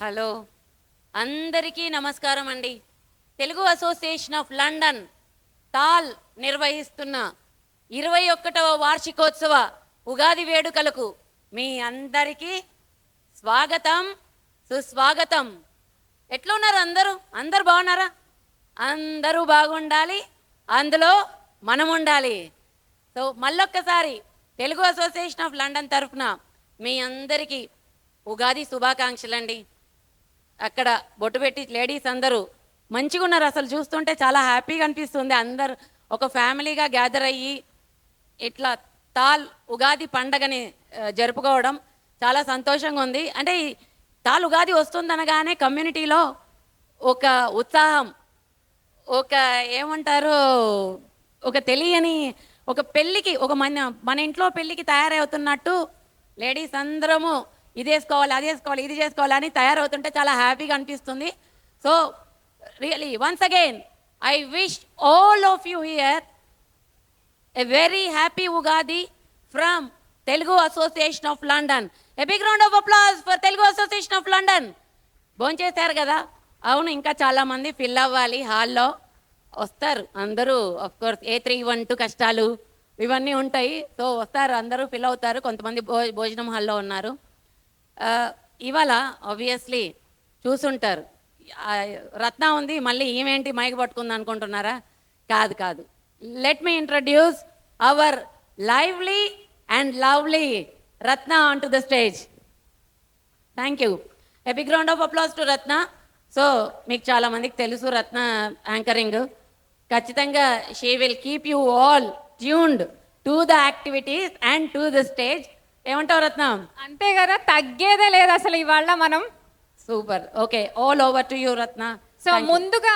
Hello, అందరికీ నమస్కారం అండి. తెలుగు అసోసియేషన్ ఆఫ్ లండన్ తాల్ నిర్వహిస్తున్న 21వ వార్షికోత్సవ ఉగాది వేడుకలకు మీ అందరికీ స్వాగతం, సుస్వాగతం. ఎట్లున్నారు అందరూ? అందరు బాగున్నారా? అందరూ బాగుండాలి, అందులో మనం ఉండాలి. సో మళ్ళొక్కసారి తెలుగు అసోసియేషన్ ఆఫ్ లండన్ తరఫున మీ అందరికీ ఉగాది శుభాకాంక్షలండి. అక్కడ బొట్టు పెట్టి లేడీస్ అందరూ మంచిగా ఉన్నారు. అసలు చూస్తుంటే చాలా హ్యాపీగా అనిపిస్తుంది. అందరు ఒక ఫ్యామిలీగా గ్యాదర్ అయ్యి ఇట్లా తాల్ ఉగాది పండగని జరుపుకోవడం చాలా సంతోషంగా ఉంది. అంటే తాల్ ఉగాది వస్తుందనగానే కమ్యూనిటీలో ఒక ఉత్సాహం, ఒక ఏమంటారు, ఒక తెలియని ఒక పెళ్ళికి, ఒక మన ఇంట్లో పెళ్ళికి తయారవుతున్నట్టు లేడీస్ అందరము ఇది వేసుకోవాలి, అది వేసుకోవాలి, ఇది చేసుకోవాలి అని తయారవుతుంటే చాలా హ్యాపీగా అనిపిస్తుంది. So really once again I wish all of you here a very happy Ugadi from Telugu association of London. A big round of applause for Telugu association of London. భోంచేశారు కదా? అవును, ఇంకా చాలామంది ఫిల్ అవ్వాలి. హాల్లో వస్తారు అందరూ. ఆఫ్ కోర్స్ A312 కష్టాలు ఇవన్నీ ఉంటాయి. సో వస్తారు, అందరూ ఫిల్ అవుతారు. కొంతమంది భోజనం హాల్లో ఉన్నారు. ఇవాళ ఆబ్వియస్లీ చూసుంటారు, రత్న ఉంది, మళ్ళీ ఈమెంటి మైక్ పట్టుకుంది అనుకుంటున్నారా? కాదు కాదు. Let me introduce our lively and lovely Ratna on to the stage. Thank you. A big round of applause to Ratna. So మీకు చాలా మందికి తెలుసు రత్న యాంకరింగ్. ఖచ్చితంగా she will keep you all tuned to the activities and to the stage. ఏమంటావు రత్న? అంతే కదా, తగ్గేదే లేదు అసలు ఇవాళ మనం. Super. Okay, all over to you Ratna. So ముందుగా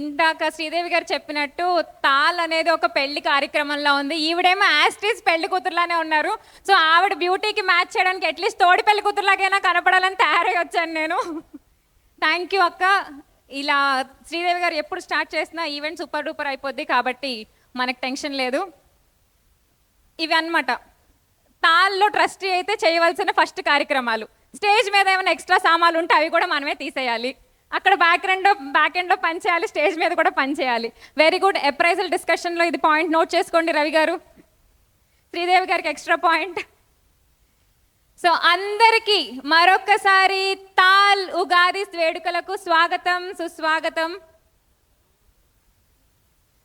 ఇందాక శ్రీదేవి గారు చెప్పినట్టు తాల్ అనేది ఒక పెళ్లి కార్యక్రమంలో ఉంది. ఈవిడేమో యాస్టీస్ పెళ్లి కూతురులానే ఉన్నారు. సో ఆవిడ బ్యూటీకి మ్యాచ్ చేయడానికి అట్లీస్ట్ తోడి పెళ్లి కూతురులాగైనా కనపడాలని తయారై వచ్చాను నేను. థ్యాంక్ యూ అక్క. ఇలా శ్రీదేవి గారు ఎప్పుడు స్టార్ట్ చేసినా ఈవెంట్ సూపర్ డూపర్ అయిపోద్ది కాబట్టి మనకు టెన్షన్ లేదు. ఇవి అన్నమాట తాల్లో ట్రస్టీ అయితే చేయవలసిన ఫస్ట్ కార్యక్రమాలు. స్టేజ్ మీద ఏమైనా ఎక్స్ట్రా సామాన్లు ఉంటే అవి కూడా మనమే తీసేయాలి. అక్కడ బ్యాక్ ఎండ్లో పని చేయాలి, స్టేజ్ మీద కూడా పని చేయాలి. Very good. అప్రైజల్ డిస్కషన్లో ఇది పాయింట్ నోట్ చేసుకోండి రవి గారు. శ్రీదేవి గారికి ఎక్స్ట్రా పాయింట్. సో అందరికీ మరొక్కసారి తాల్ ఉగాది వేడుకలకు స్వాగతం, సుస్వాగతం.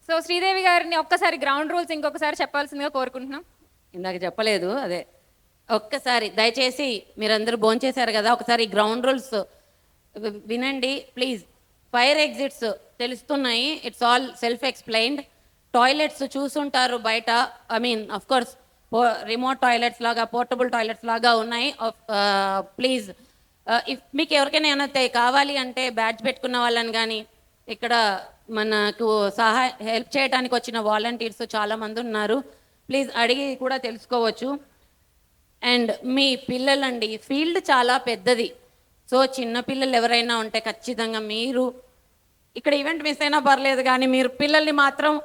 సో శ్రీదేవి గారిని ఒక్కసారి గ్రౌండ్ రూల్స్ ఇంకొకసారి చెప్పాల్సిందిగా కోరుకుంటున్నాం. ఇందాక చెప్పలేదు, అదే ఒక్కసారి దయచేసి మీరందరూ భోంచేశారు కదా, ఒకసారి గ్రౌండ్ రూల్స్ వినండి ప్లీజ్. ఫైర్ ఎగ్జిట్స్ తెలుస్తున్నాయి, it's all self explained. Toilets చూసుంటారు బయట, I mean of course remote toilets లాగా, పోర్టబుల్ టాయిలెట్స్ లాగా ఉన్నాయి. ప్లీజ్ ఇఫ్ మీకు ఎవరికైనా ఏమైనా కావాలి అంటే బ్యాడ్జ్ పెట్టుకున్న వాళ్ళని కానీ, ఇక్కడ మనకు హెల్ప్ చేయడానికి వచ్చిన వాలంటీర్స్ చాలామంది ఉన్నారు, ప్లీజ్ అడిగి కూడా తెలుసుకోవచ్చు. అండ్ మీ పిల్లలండి, ఫీల్డ్ చాలా పెద్దది. సో చిన్న పిల్లలు ఎవరైనా ఉంటే ఖచ్చితంగా మీరు ఇక్కడ ఈవెంట్ మిస్ అయినా పర్లేదు కానీ మీరు పిల్లల్ని మాత్రం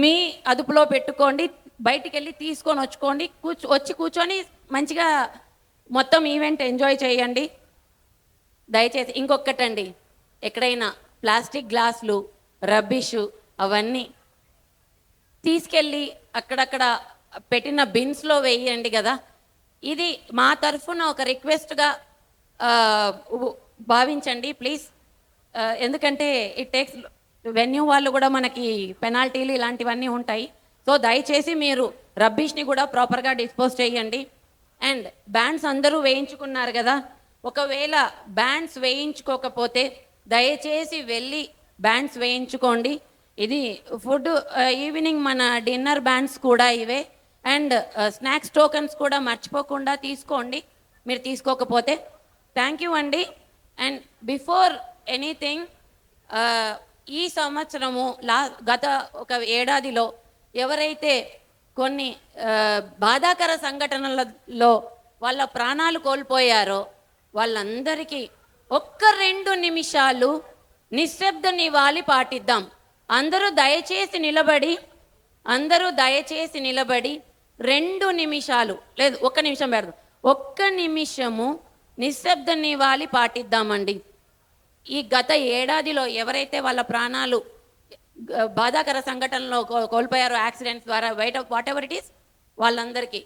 మీ అదుపులో పెట్టుకోండి. బయటికి వెళ్ళి తీసుకొని వచ్చుకోండి, వచ్చి కూర్చొని మంచిగా మొత్తం ఈవెంట్ ఎంజాయ్ చేయండి దయచేసి. ఇంకొకటండి, ఎక్కడైనా ప్లాస్టిక్ గ్లాసులు, రబ్బిష్ అవన్నీ తీసుకెళ్ళి అక్కడక్కడ పెట్టిన బిన్స్లో వేయండి కదా. ఇది మా తరఫున ఒక రిక్వెస్ట్గా భావించండి ప్లీజ్. ఎందుకంటే ఇట్ టేక్స్ వెన్యూ వాళ్ళు కూడా మనకి పెనాల్టీలు ఇలాంటివన్నీ ఉంటాయి. సో దయచేసి మీరు రబ్బిష్ని కూడా ప్రాపర్గా డిస్పోజ్ చేయండి. అండ్ బ్యాండ్స్ అందరూ వేయించుకున్నారు కదా, ఒకవేళ బ్యాండ్స్ వేయించుకోకపోతే దయచేసి వెళ్ళి బ్యాండ్స్ వేయించుకోండి. ఇది ఫుడ్ ఈవినింగ్ మన డిన్నర్ బ్యాండ్స్ కూడా ఇవే. అండ్ స్నాక్స్ టోకన్స్ కూడా మర్చిపోకుండా తీసుకోండి మీరు తీసుకోకపోతే. థ్యాంక్ యూ అండి. అండ్ బిఫోర్ ఎనీథింగ్, ఈ సంవత్సరము గత ఒక ఏడాదిలో ఎవరైతే కొన్ని బాధాకర సంఘటనలలో వాళ్ళ ప్రాణాలు కోల్పోయారో వాళ్ళందరికీ ఒక్క 2 నిమిషాలు నిశ్శబ్ద నివాళి పాటిద్దాం. అందరూ దయచేసి నిలబడి 2 నిమిషాలు, లేదు 1 నిమిషం పెడదాం, 1 నిమిషము నిశ్శబ్ద నివాళి పాటిద్దామండి. ఈ గత ఏడాదిలో ఎవరైతే వాళ్ళ ప్రాణాలు బాధాకర సంఘటనలో కోల్పోయారో యాక్సిడెంట్స్ ద్వారా వాట్ ఎవర్ ఇట్ ఈస్, వాళ్ళందరికీ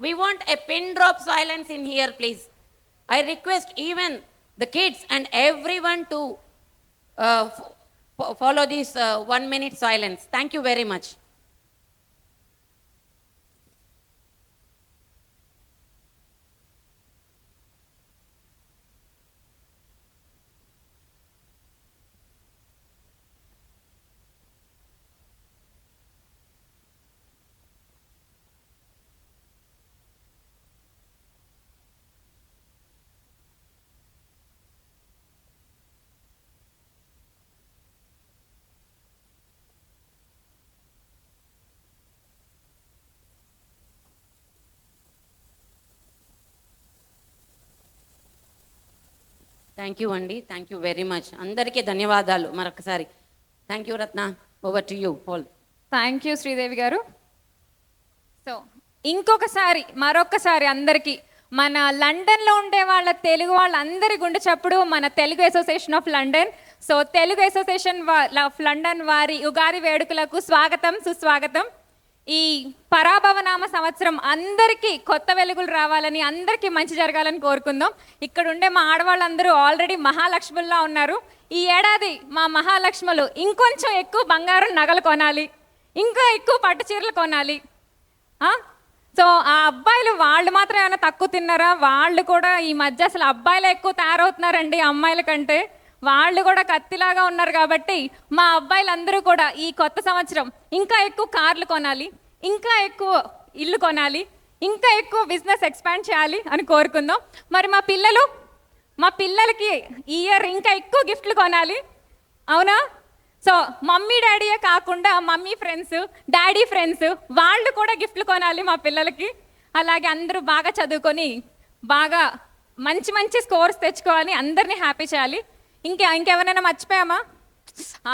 we want a pin drop silence in here, please. I request even the kids and everyone to follow this 1 minute silence. Thank you very much. Thank you అండి, thank you very much. అందరికీ ధన్యవాదాలు మరొకసారి. Thank you Ratna, over to you whole. Thank you Sridevi గారు. So ఇంకొకసారి మరొకసారి అందరికీ మన లండన్లో ఉండే వాళ్ళ తెలుగు వాళ్ళందరి గుండె చప్పుడు మన Telugu association of London. So Telugu association of London వారి ఉగాది వేడుకలకు స్వాగతం, సుస్వాగతం. ఈ పరాభవనామ సంవత్సరం అందరికీ కొత్త వెలుగులు రావాలని, అందరికీ మంచి జరగాలని కోరుకుందాం. ఇక్కడ ఉండే మా ఆడవాళ్ళందరూ ఆల్రెడీ మహాలక్ష్ముల్లా ఉన్నారు. ఈ ఏడాది మా మహాలక్ష్ములు ఇంకొంచెం ఎక్కువ బంగారం నగలు కొనాలి, ఇంకా ఎక్కువ పట్టు చీరలు కొనాలి. సో ఆ అబ్బాయిలు వాళ్ళు మాత్రం ఏమైనా తక్కువ తిన్నారా? వాళ్ళు కూడా ఈ మధ్య అసలు అబ్బాయిలు ఎక్కువ తయారవుతున్నారండి అమ్మాయిల కంటే. వాళ్ళు కూడా కత్తిలాగా ఉన్నారు. కాబట్టి మా అబ్బాయిలందరూ కూడా ఈ కొత్త సంవత్సరం ఇంకా ఎక్కువ కార్లు కొనాలి, ఇంకా ఎక్కువ ఇల్లు కొనాలి, ఇంకా ఎక్కువ బిజినెస్ ఎక్స్పాండ్ చేయాలి అని కోరుకుందాం. మరి మా పిల్లలకి ఈ ఇయర్ ఇంకా ఎక్కువ గిఫ్ట్లు కొనాలి, అవునా? సో మమ్మీ డాడీయే కాకుండా మమ్మీ ఫ్రెండ్స్, డాడీ ఫ్రెండ్స్ వాళ్ళు కూడా గిఫ్ట్లు కొనాలి మా పిల్లలకి. అలాగే అందరూ బాగా చదువుకొని బాగా మంచి మంచి స్కోర్స్ తెచ్చుకోవాలి, అందరినీ హ్యాపీ చేయాలి. ఇంకెవరైనా మర్చిపోయామా?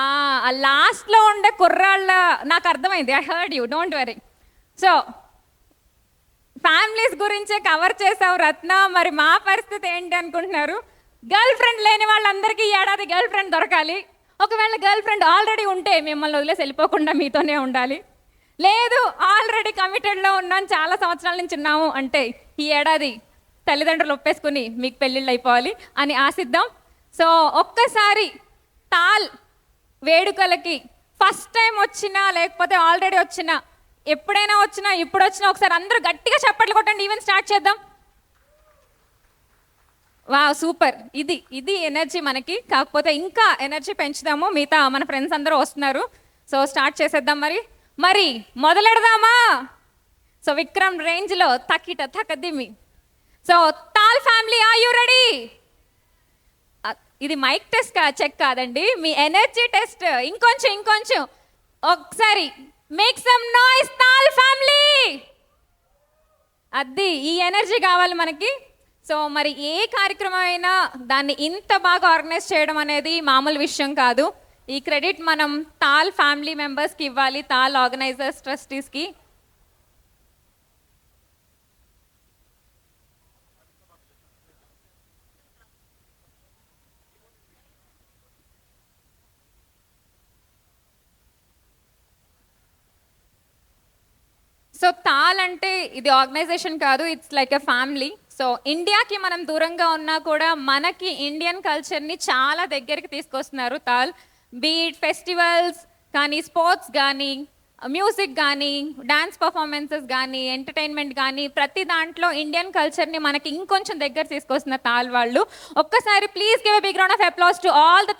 ఆ లాస్ట్లో ఉండే కుర్రాళ్ళ నాకు అర్థమైంది. I heard you, don't worry. So families గురించే కవర్ చేసావు రత్న. మరి మా పరిస్థితి ఏంటి అనుకుంటున్నారు? గర్ల్ ఫ్రెండ్ లేని వాళ్ళందరికీ ఈ ఏడాది గర్ల్ ఫ్రెండ్ దొరకాలి. ఒకవేళ గర్ల్ ఫ్రెండ్ ఆల్రెడీ ఉంటే మిమ్మల్ని వదిలేసి వెళ్ళిపోకుండా మీతోనే ఉండాలి. లేదు ఆల్రెడీ కమిటెడ్లో ఉన్నాను, చాలా సంవత్సరాల నుంచి ఉన్నాము అంటే ఈ ఏడాది తల్లిదండ్రులు ఒప్పేసుకుని మీకు పెళ్ళిళ్ళు అయిపోవాలి అని ఆశిద్దాం. సో ఒక్కసారి తాల్ వేడుకలకి ఫస్ట్ టైం వచ్చినా లేకపోతే ఆల్రెడీ వచ్చినా ఎప్పుడైనా వచ్చినా ఇప్పుడు వచ్చినా ఒకసారి అందరూ గట్టిగా చప్పట్లు కొట్టండి. ఈవెంట్ స్టార్ట్ చేద్దాం. వా సూపర్. ఇది ఎనర్జీ మనకి. కాకపోతే ఇంకా ఎనర్జీ పెంచుదాము, మిగతా మన ఫ్రెండ్స్ అందరూ వస్తున్నారు. సో స్టార్ట్ చేసేద్దాం. మరి మొదలెడదామా? సో విక్రమ్ రేంజ్లో తక్కిట తకదిమి. So TAL family, are you ready? ఇది మైక్ టెస్ట్ చెక్ కాదండి, మీ ఎనర్జీ టెస్ట్. ఇంకొంచెం ఒకసారి make some noise TAL family. అది ఈ ఎనర్జీ కావాలి మనకి. సో మరి ఏ కార్యక్రమం అయినా దాన్ని ఇంత బాగా ఆర్గనైజ్ చేయడం అనేది మామూలు విషయం కాదు. ఈ క్రెడిట్ మనం తాల్ ఫ్యామిలీ మెంబర్స్కి ఇవ్వాలి, తాల్ ఆర్గనైజర్స్, ట్రస్టీస్కి. సో తాల్ అంటే ఇది ఆర్గనైజేషన్ కాదు, it's like a family. So ఇండియాకి మనం దూరంగా ఉన్నా కూడా మనకి ఇండియన్ కల్చర్ని చాలా దగ్గరికి తీసుకొస్తున్నారు తాల్. బీట్ ఫెస్టివల్స్ కానీ, స్పోర్ట్స్ కానీ, మ్యూజిక్ కానీ, డాన్స్ పర్ఫార్మెన్సెస్ కానీ, ఎంటర్టైన్మెంట్ కానీ, ప్రతి దాంట్లో ఇండియన్ కల్చర్ని మనకి ఇంకొంచెం దగ్గర తీసుకొస్తున్న తాల్ వాళ్ళు. ఒక్కసారి please give a big round of applause to all the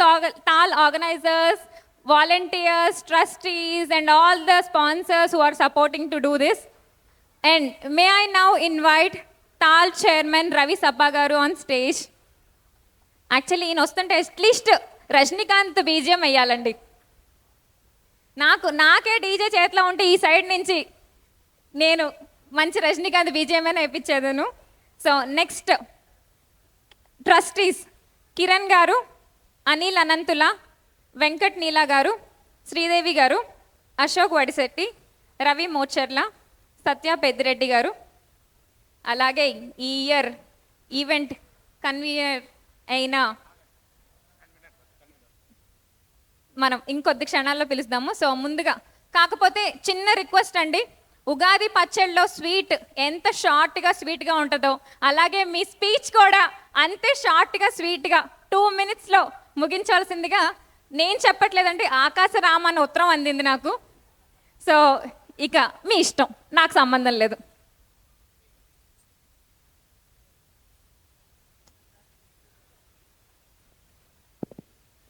TAL organisers, volunteers, trustees and all the sponsors who are supporting to do this. And may I now invite TAL chairman Ravi Sabba garu on stage. Actually in వస్తుంటే at least Rajinikanth BGM వేయాలండి. నాకే DJ చేతిలో ఉంటే ఈ side నుంచి నేను మంచి రజనీకాంత్ బీజియమైనా వేయించేదాను. So next trustees Kiran garu, Anil Anantula, Venkat నీలా గారు, శ్రీదేవి గారు, అశోక్ వడిశెట్టి, రవి మోచర్ల, సత్య పెద్దిరెడ్డి గారు. అలాగే ఈ ఇయర్ ఈవెంట్ కన్వీనర్ అయిన మనం ఇంకొద్ది క్షణాల్లో పిలుస్తాము. సో ముందుగా కాకపోతే చిన్న రిక్వెస్ట్ అండి, ఉగాది పచ్చడిలో స్వీట్ ఎంత షార్ట్గా స్వీట్గా ఉంటుందో అలాగే మీ స్పీచ్ కూడా అంతే షార్ట్గా స్వీట్గా 2 minutesలో ముగించాల్సిందిగా, నేను చెప్పట్లేదండి, ఆకాశరామ అన్న ఉత్తరం అందింది నాకు. సో ఇక మీ ఇష్టం, నాకు సంబంధం లేదు.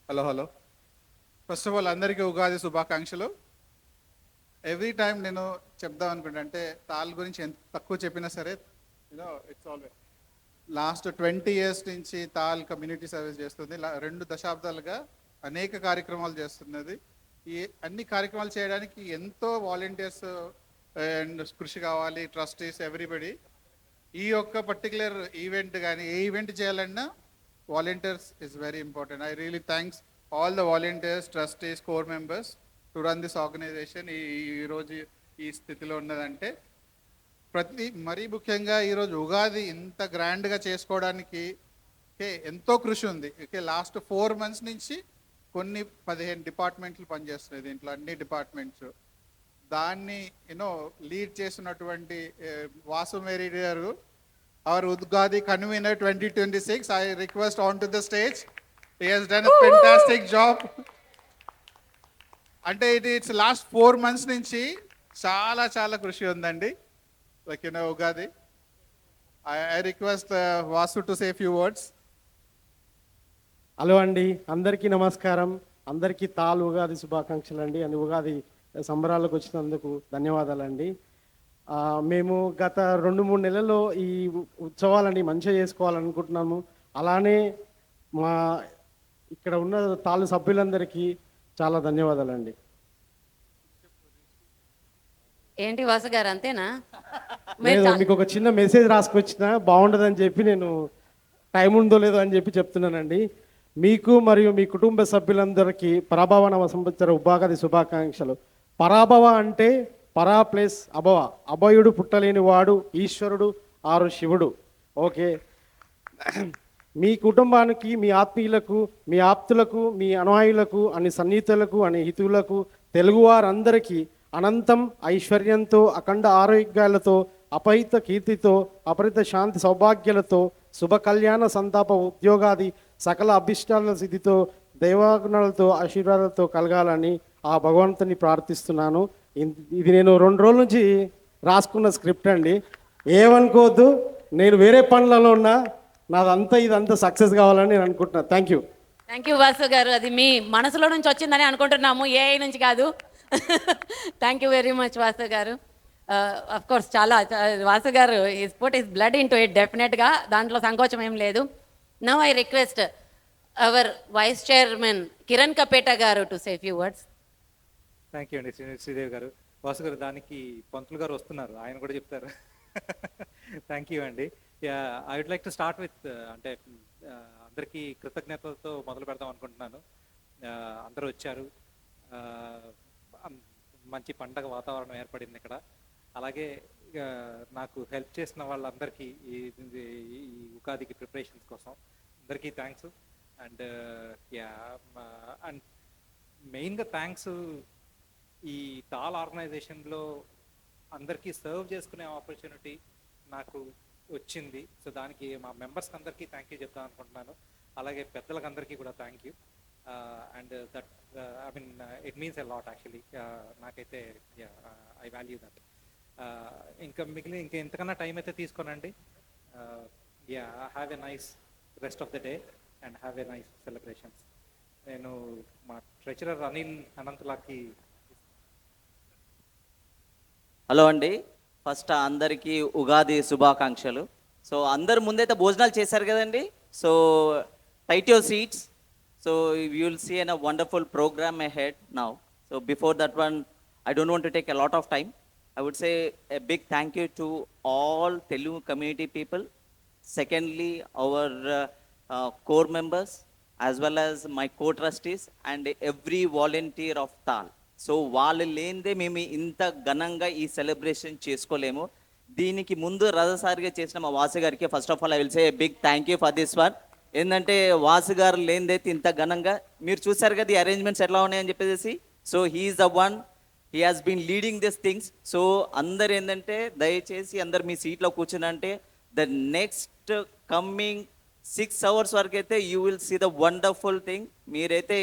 హలో ఫస్ట్ ఆఫ్ ఆల్ అందరికీ ఉగాది శుభాకాంక్షలు. ఎవ్రీ టైం నేను చెప్దాం అనుకుంటా, అంటే తాల్ గురించి ఎంత తక్కువ చెప్పినా సరే, ఇట్స్ ఆల్వేస్ లాస్ట్ 20 years నుంచి తాల్ కమ్యూనిటీ సర్వీస్ చేస్తుంది. 2 దశాబ్దాలుగా అనేక కార్యక్రమాలు చేస్తున్నది. ఈ అన్ని కార్యక్రమాలు చేయడానికి ఎంతో వాలంటీర్స్ అండ్ కృషి కావాలి, ట్రస్టీస్, ఎవ్రీబడి. ఈ యొక్క పర్టికులర్ ఈవెంట్ కానీ ఏ ఈవెంట్ చేయాలన్నా volunteers is very important. I really thanks all the volunteers, trustees, core members to run this organization. ఈరోజు ఈ స్థితిలో ఉన్నదంటే మరీ ముఖ్యంగా ఈరోజు ఉగాది ఇంత గ్రాండ్గా చేసుకోవడానికి ఎంతో కృషి ఉంది. లాస్ట్ 4 months నుంచి కొన్ని 15 డిపార్ట్మెంట్లు పనిచేస్తున్నాయి దీంట్లో, అన్ని డిపార్ట్మెంట్స్. దాన్ని లీడ్ చేస్తున్నటువంటి వాసుమేరి గారు, our Ugadi convener 2026, I request on to the stage. He has done a fantastic job. అంటే ఇట్స్ లాస్ట్ 4 months నుంచి చాలా కృషి ఉందండి, Ugadi. I request Vasu to say few words. Hello అండి, అందరికీ నమస్కారం. అందరికీ తాల్ ఉగాది శుభాకాంక్షలు అండి. అని ఉగాది సంబరాలకు వచ్చినందుకు ధన్యవాదాలండి. మేము గత 2-3 నెలల్లో ఈ ఉత్సవాలని మంచిగా చేసుకోవాలనుకుంటున్నాము. అలానే మా ఇక్కడ ఉన్న తాళ్ళు సభ్యులందరికీ చాలా ధన్యవాదాలండి. ఏంటి వాసు గారు, అంతేనా? మీకు ఒక చిన్న మెసేజ్ రాసుకొచ్చిన బాగుంటుందని చెప్పి, నేను టైం ఉందో లేదో అని చెప్పి చెప్తున్నానండి. మీకు మరియు మీ కుటుంబ సభ్యులందరికీ పరాభవ నవ సంవత్సర ఉగాది శుభాకాంక్షలు. పరాభవ అంటే పరా ప్లస్ అభవ, అభయుడు పుట్టలేని వాడు ఈశ్వరుడు ఆరు శివుడు. ఓకే, మీ కుటుంబానికి, మీ ఆత్మీయులకు, మీ ఆప్తులకు, మీ అనుయాయులకు, అన్ని సన్నిహితులకు, అన్ని హితువులకు, తెలుగువారందరికీ అనంతం ఐశ్వర్యంతో, అఖండ ఆరోగ్యాలతో, అపహిత కీర్తితో, అపరిత శాంతి సౌభాగ్యాలతో, శుభ కళ్యాణ సంతాప ఉద్యోగాది సకల అభిష్టాల సిద్ధితో, దైవాగుణాలతో, ఆశీర్వాదాలతో కలగాలని ఆ భగవంతుని ప్రార్థిస్తున్నాను. ఇది నేను 2 రోజుల నుంచి రాసుకున్న స్క్రిప్ట్ అండి, ఏమనుకోవద్దు. నేను వేరే పనులలో ఉన్నా, ఇదంతా సక్సెస్ కావాలని నేను అనుకుంటున్నాను. థ్యాంక్ యూ వాసు గారు. అది మీ మనసులో నుంచి వచ్చిందని అనుకుంటున్నాము, ఏఐ నుంచి కాదు. Thank you very much Vasu garu. Of course Vasu garu is put his blood into it, డెఫినెట్గా దాంట్లో సంకోచం ఏం లేదు. Now I request our vice chairman Kiran Kapeta garu to say few words. Thank you అండి శ్రీదేవి గారు. వాసు గారు, దానికి పంతులు గారు వస్తున్నారు, ఆయన కూడా చెప్తారు. థ్యాంక్ యూ అండి. I would like to start with, అంటే అందరికీ కృతజ్ఞతలతో మొదలు పెడదాం అనుకుంటున్నాను. అందరూ వచ్చారు, మంచి పండగ వాతావరణం ఏర్పడింది ఇక్కడ. అలాగే నాకు హెల్ప్ చేసిన వాళ్ళందరికీ ఈ ఉగాదికి ప్రిపరేషన్స్ కోసం అందరికీ థ్యాంక్స్. అండ్ మెయిన్గా థ్యాంక్స్ ఈ తాల్ ఆర్గనైజేషన్లో అందరికీ సర్వ్ చేసుకునే ఆపర్చునిటీ నాకు వచ్చింది. సో దానికి మా మెంబర్స్కి అందరికీ థ్యాంక్ యూ చెప్తాను అనుకుంటున్నాను. అలాగే పెద్దలకు అందరికీ కూడా thank you. And that I mean it means a lot actually. నాకైతే ఐ వాల్యూ దట్. ఇంకా ఎంతకన్నా టైం అయితే తీసుకోనండి. Have a nice rest of the day and have a nice celebrations. నేను మా ట్రెజరర్ అనిల్ అనంతులాకి. హలో అండి, ఫస్ట్ అందరికీ ఉగాది శుభాకాంక్షలు. సో అందరు ముందైతే భోజనాలు చేశారు కదండి. So tight your seats. So you will see an a wonderful programme ahead now. So before that one, I don't want to take a lot of time. I would say a big thank you to all Telugu community people. Secondly, our core members, as well as my co-trustees and every volunteer of TAL. So వాళ్ళు లేనిదే మేము ఇంత ఘనంగా ఈ celebration చేసుకోలేము. దీనికి ముందు రథసారిగా చేసిన మా వాసు గారికి first of all I will say big thank you for this one. ఏంటంటే వాసు గారు లేనిదైతే ఇంత ఘనంగా మీరు చూసారు కదా ఈ అరేంజ్మెంట్స్ ఎట్లా ఉన్నాయని చెప్పేసి. So he's the one, he has been leading this things. So అందరు ఏంటంటే దయచేసి అందరు మీ సీట్లో కూర్చునంటే ద నెక్స్ట్ కమ్మింగ్ 6 hours వరకు అయితే you will see the wonderful thing. మీరైతే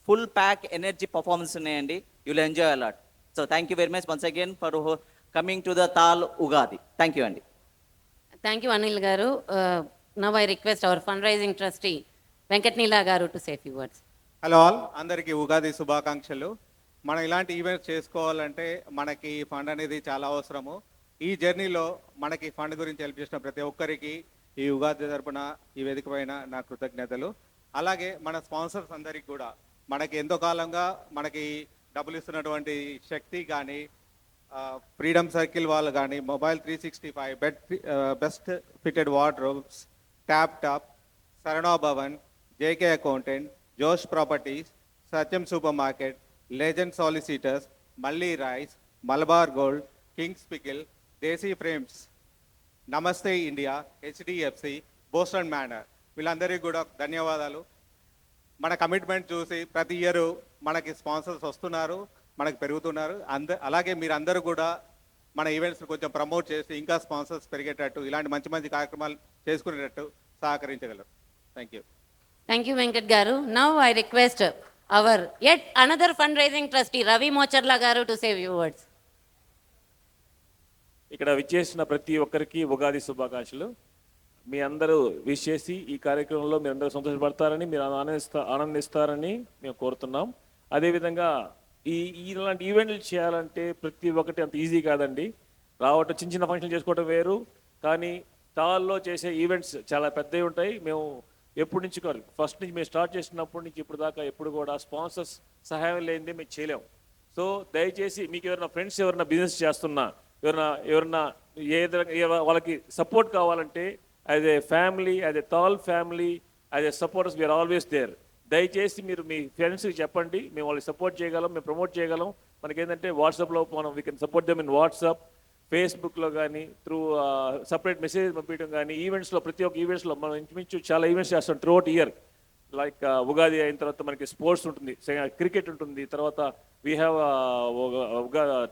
ఫుల్ ప్యాక్ ఎనర్జీ పర్ఫార్మెన్స్ ఉన్నాయండి, you will enjoy a lot. So thank you very much once again for coming to the TAL Ugadi. Thank you అండి. Thank you Anil garu. Now I request our fund raising trustee Venkat నీలా గారు to say few words. Hello all, అందరికీ ఉగాది శుభాకాంక్షలు. మనం ఇలాంటి events చేసుకోవాలంటే మనకి fund అనేది చాలా అవసరము. ఈ జర్నీలో మనకి ఫండ్ గురించి హెల్ప్ చేసిన ప్రతి ఒక్కరికి ఈ ఉగాది తరపున ఈ వేదిక పైన నా కృతజ్ఞతలు. అలాగే మన స్పాన్సర్స్ అందరికి కూడా మనకి ఎంతో కాలంగా మనకి డబ్బులు ఇస్తున్నటువంటి శక్తి కానీ, ఫ్రీడమ్ సర్కిల్ వాళ్ళు కానీ, mobile 365, best fitted wardrobes, tap top, Saravana Bhavan, JK accountant, Josh properties, Satyam super market, legend solicitors, Malli rice, Malabar gold, kings pickle, Desi frames, Namaste India, HDFC, Boston manor, వీళ్ళందరికీ కూడా ధన్యవాదాలు. మన కమిట్మెంట్ చూసి ప్రతి ఇయర్ మనకి స్పాన్సర్స్ వస్తున్నారు, మనకి పెరుగుతున్నారు. అలాగే మీరందరూ కూడా మన ఈవెంట్స్ కొంచెం ప్రమోట్ చేసి ఇంకా స్పాన్సర్స్ పెరిగేటట్టు, ఇలాంటి మంచి మంచి కార్యక్రమాలు చేసుకునేటట్టు సహకరించగలరు. Thank you. Thank you Venkat garu. Now I request our yet another fund raising trustee Ravi Mocharla garu to say few words. ఇక్కడ విచ్చేసిన ప్రతి ఒక్కరికి ఉగాది శుభాకాంక్షలు. మీ అందరూ విష్ చేసి ఈ కార్యక్రమంలో మీరు అందరూ సంతోషపడతారని, మీరు ఆనందిస్తారని మేము కోరుతున్నాం. అదేవిధంగా ఇలాంటి ఈవెంట్లు చేయాలంటే ప్రతి ఒక్కటి అంత ఈజీ కాదండి. రావటం చిన్న చిన్న ఫంక్షన్ చేసుకోవడం వేరు, కానీ తాళ్ళలో చేసే ఈవెంట్స్ చాలా పెద్దవి ఉంటాయి. మేము ఎప్పటి నుంచి ఫస్ట్ నుంచి మేము స్టార్ట్ చేసినప్పటి నుంచి ఇప్పుడు దాకా ఎప్పుడు కూడా స్పాన్సర్స్ సహాయం లేనిదే మేము చేయలేము. సో దయచేసి మీకు ఎవరైనా ఫ్రెండ్స్ ఎవరైనా బిజినెస్ చేస్తున్నా, ఎవరైనా వాళ్ళకి సపోర్ట్ కావాలంటే as a family, as a TAL family, as a supporters we're always there. దయచేసి మీరు మీ ఫ్రెండ్స్కి చెప్పండి, మేము వాళ్ళకి సపోర్ట్ చేయగలం, మేము ప్రమోట్ చేయగలం. మనకేంటంటే వాట్సాప్లో మనం we can support them in WhatsApp, ఫేస్బుక్లో కానీ త్రూ సపరేట్ మెసేజ్ పంపించడం కానీ, ఈవెంట్స్లో ప్రతి ఒక్క ఈవెంట్స్లో మనం ఇంచుమించు చాలా ఈవెంట్స్ చేస్తాం త్రూఅవుట్ ఇయర్. లైక్ ఉగాది అయిన తర్వాత మనకి స్పోర్ట్స్ ఉంటుంది, క్రికెట్ ఉంటుంది, తర్వాత వీ హ్యావ్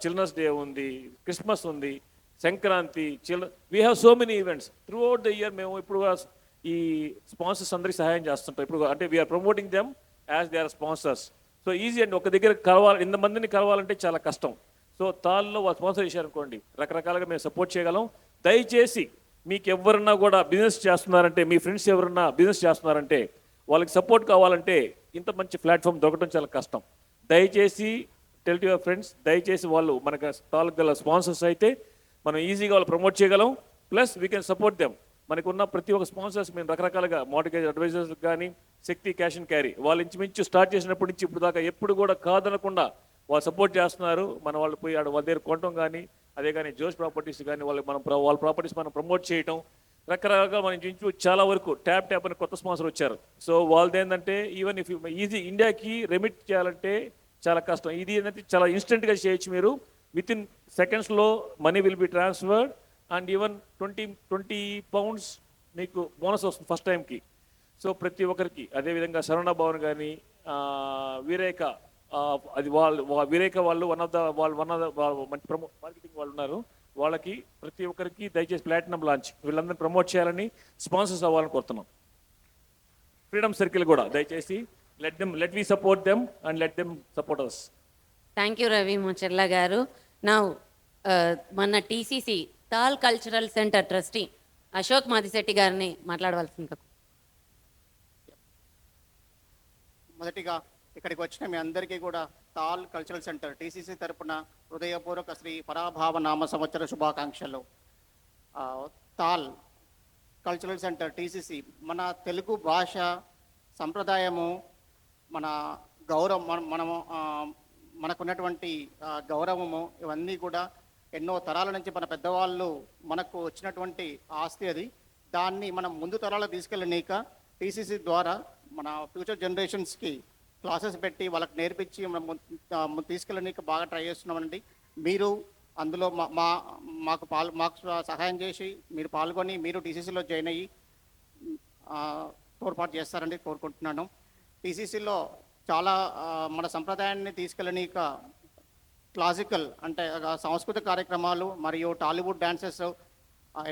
చిల్డ్రన్స్ డే ఉంది, క్రిస్మస్ ఉంది, Sankranti, we have so many events throughout the year. మేము ఇప్పుడు ఈ స్పాన్సర్స్ అందరికీ సహాయం చేస్తుంటాం. ఇప్పుడు అంటే we are promoting them as they are sponsors. So easy అండి, ఒక దగ్గర ఇంతమందిని కలవాలంటే చాలా కష్టం. సో తాళ్ళలో వాళ్ళు స్పాన్సర్ చేశారనుకోండి, రకరకాలుగా మేము సపోర్ట్ చేయగలం. దయచేసి మీకు ఎవరన్నా కూడా బిజినెస్ చేస్తున్నారంటే, మీ ఫ్రెండ్స్ ఎవరన్నా బిజినెస్ చేస్తున్నారంటే, వాళ్ళకి సపోర్ట్ కావాలంటే ఇంత మంచి ప్లాట్ఫామ్ దొరకడం చాలా కష్టం. దయచేసి టెల్ టు యువర్ ఫ్రెండ్స్, దయచేసి వాళ్ళు మనకు తాలూకు గల స్పాన్సర్స్ అయితే మనం ఈజీగా వాళ్ళు ప్రమోట్ చేయగలం. Plus we can support them. మనకు ఉన్న ప్రతి ఒక్క స్పాన్సర్స్ మేము రకరకాలుగా మార్టిగేజ్ అడ్వైజర్స్ కానీ, శక్తి క్యాష్ అండ్ క్యారీ, వాళ్ళు ఇంచుమించు స్టార్ట్ చేసినప్పటి నుంచి ఇప్పుడు దాకా ఎప్పుడు కూడా కాదనకుండా వాళ్ళు సపోర్ట్ చేస్తున్నారు. మన వాళ్ళు పోయి వాళ్ళ దగ్గర కొనడం కానీ, అదే కానీ జోష్ ప్రాపర్టీస్ కానీ వాళ్ళ ప్రాపర్టీస్ మనం ప్రమోట్ చేయటం, రకరకాలుగా మన ఇంచు చాలా వరకు ట్యాప్ అని కొత్త స్పాన్సర్ వచ్చారు. సో వాళ్ళది ఏంటంటే ఈవెన్ ఇఫ్ ఈజీ ఇండియాకి రెమిట్ చేయాలంటే చాలా కష్టం. ఇది ఏంటంటే చాలా ఇన్స్టెంట్గా చేయొచ్చు. మీరు విత్ ఇన్ సెకండ్స్లో money will be transferred and even 20 pounds మీకు బోనస్ వస్తుంది ఫస్ట్ టైంకి. సో ప్రతి ఒక్కరికి అదేవిధంగా శరవణ భవన్ కానీ, వీరేక, అది వీరేక వాళ్ళు వన్ ఆఫ్ ద మంచి మార్కెటింగ్ వాళ్ళు ఉన్నారు. వాళ్ళకి ప్రతి ఒక్కరికి దయచేసి ప్లాటినం లాంచ్ వీళ్ళందరినీ ప్రమోట్ చేయాలని, స్పాన్సర్స్ అవ్వాలని కోరుతున్నాం. ఫ్రీడమ్ సర్కిల్ కూడా దయచేసి let we support them and let them support us. Thank you Ravi Mocharla garu. Now మన TCC TAL cultural centre trustee Ashok Madishetti గారిని మాట్లాడవలసింది. మొదటిగా ఇక్కడికి వచ్చిన మీ అందరికీ కూడా తాల్ కల్చరల్ సెంటర్ టీసీసీ తరపున హృదయపూర్వక శ్రీ పరాభావ నామ సంవత్సర శుభాకాంక్షలు. తాల్ కల్చరల్ సెంటర్ టీసీసీ మన తెలుగు భాష సంప్రదాయము, మన గౌరవం, మనకున్నటువంటి గౌరవము, ఇవన్నీ కూడా ఎన్నో తరాల నుంచి మన పెద్దవాళ్ళు మనకు వచ్చినటువంటి ఆస్తి. అది దాన్ని మనం ముందు తరాలకు తీసుకెళ్ళనీక టీసీసీ ద్వారా మన ఫ్యూచర్ జనరేషన్స్కి క్లాసెస్ పెట్టి వాళ్ళకి నేర్పించి మనం తీసుకెళ్ళనీక బాగా ట్రై చేస్తున్నామండి. మీరు అందులో మాకు సహాయం చేసి మీరు పాల్గొని మీరు టీసీసీలో జాయిన్ అయ్యి తోడ్పాటు చేస్తారని కోరుకుంటున్నాను. టీసీసీలో చాలా మన సంప్రదాయాన్ని తీసుకెళ్ళనీక క్లాసికల్ అంటే సాంస్కృతిక కార్యక్రమాలు మరియు టాలీవుడ్ డాన్సెస్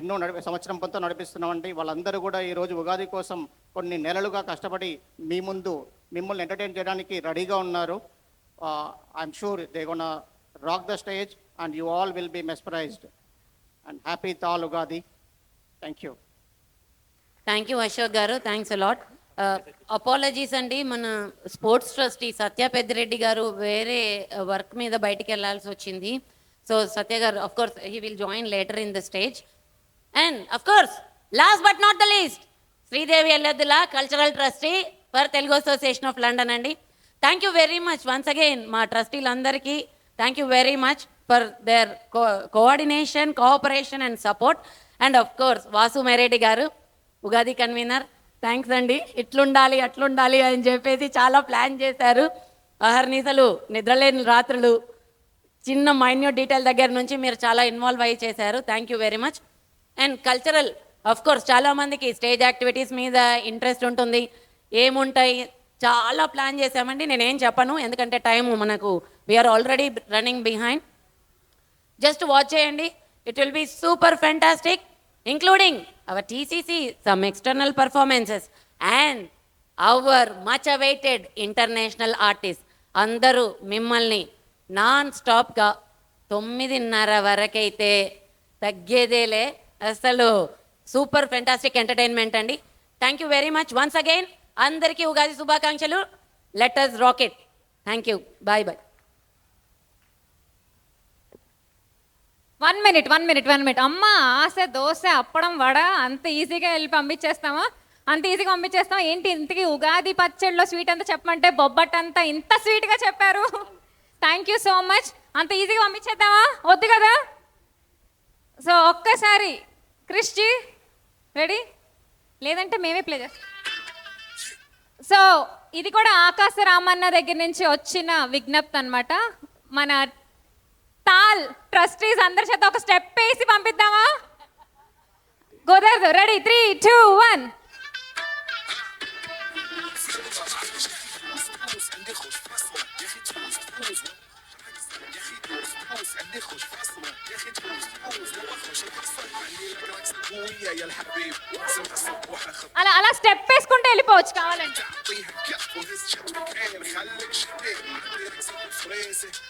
ఎన్నో సంవత్సరం పొంత నడిపిస్తున్నామండి. వాళ్ళందరూ కూడా ఈరోజు ఉగాది కోసం కొన్ని నెలలుగా కష్టపడి మీ ముందు మిమ్మల్ని ఎంటర్టైన్ చేయడానికి రెడీగా ఉన్నారు. I'm sure they gonna rock the stage and you all will be mesmerised and happy TAL Ugadi. Thank you. Thank you Ashok garu, thanks allot. Apologies అండి, మన స్పోర్ట్స్ ట్రస్టీ సత్య పెద్దిరెడ్డి గారు వేరే వర్క్ మీద బయటికి వెళ్ళాల్సి వచ్చింది. So Satya garu of course he will join later in the stage. And of course last but not the least, Sridevi Elleddula cultural trustee for Telugu association of London అండి. Thank you very much once again మా ట్రస్టీలందరికీ thank you very much for their coordination, cooperation and support. And of course Vasu Mereddy garu Ugadi convener, thanks అండి. ఇట్లుండాలి అట్లుండాలి అని చెప్పేసి చాలా plan చేశారు. అహర్నిశలు నిద్రలేని రాత్రులు, చిన్న మైన్యూట్ డీటెయిల్ దగ్గర నుంచి మీరు చాలా ఇన్వాల్వ్ అయ్యి చేశారు. Thank you very much. And cultural of course చాలామందికి స్టేజ్ యాక్టివిటీస్ మీద ఇంట్రెస్ట్ ఉంటుంది. ఏముంటాయి చాలా ప్లాన్ చేశామండి. నేనేం చెప్పను ఎందుకంటే టైం మనకు we're already running behind. Just watch చేయండి, it will be super fantastic, including our TCC, some external performances and our much awaited international artists. అందరూ మిమ్మల్ని నాన్ స్టాప్గా 9:30 వరకైతే తగ్గేదేలే, అసలు సూపర్ ఫెంటాస్టిక్ ఎంటర్టైన్మెంట్ అండి. Thank you very much once again. అందరికీ ఉగాది శుభాకాంక్షలు. Let us rock it. Thank you, bye bye. 1 minute. అమ్మ ఆశ దోశ అప్పడం వడ అంత ఈజీగా వెళ్ళి పంపించేస్తామా? అంత ఈజీగా పంపించేస్తాం ఏంటి? ఇంతకీ ఉగాది పచ్చడిలో స్వీట్ అంతా చెప్పమంటే బొబ్బట్ అంతా ఇంత స్వీట్గా చెప్పారు. Thank you so much. అంత ఈజీగా పంపించేద్దామా? వద్దు కదా. సో ఒక్కసారి క్రిష్జీ రెడీ, లేదంటే మేమే ప్లే చేస్తాం. సో ఇది కూడా ఆకాశ రామన్న దగ్గర నుంచి వచ్చిన విజ్ఞప్తి అన్నమాట. మన తాల్ ట్రస్టీస్ అందరి చేత ఒక స్టెప్ వేసి పంపిద్దామా? కుదరదు. రెడీ 3, 2, 1. అలా అలా స్టెప్ వేసుకుంటే వెళ్ళిపోవచ్చు కావాలంటే.